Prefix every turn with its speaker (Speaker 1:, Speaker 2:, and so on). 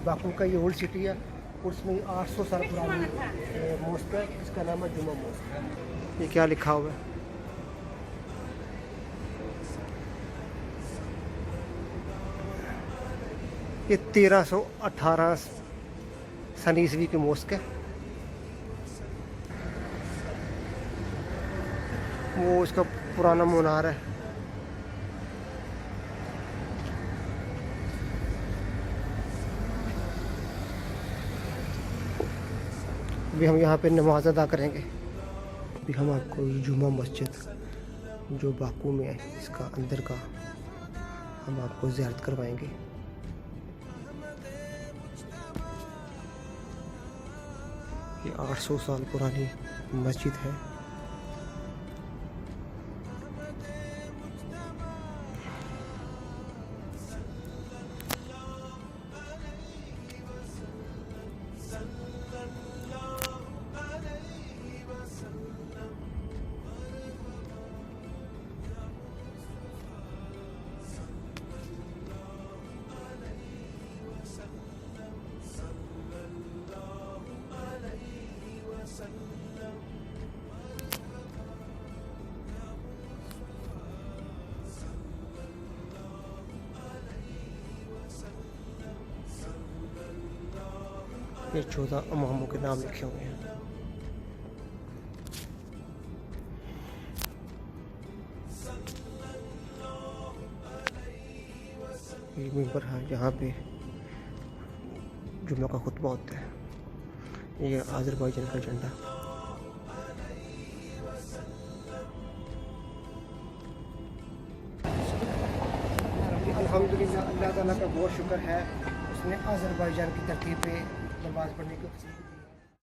Speaker 1: Baku का ये old city है, उसमें 800 साल पुरानी मॉस्क है, इसका नाम है जुमा मॉस्क। ये क्या लिखा हुआ है? ये 1318 सन ईस्वी की मॉस्क है। वो इसका पुराना मुनार है। अभी हम यहाँ पे नमाज अदा करेंगे। अभी हम आपको जुमा मस्जिद जो बाकू में है, इसका अंदर का हम आपको ज़ियारत करवाएंगे। ये 800 साल पुरानी मस्जिद है। ये 14 इमामों के नाम लिखे हुए हैं। ये मिंबर है, यहाँ पे जुम्मे का खुतबा होता है। ये आज़रबाईजान का झंडा। अल्हम्दुलिल्लाह, अल्लाह ताला का बहुत शुक्र है, उसने आज़रबाईजान की धरती पे नमाज़ पढ़ने की तौफीक दी।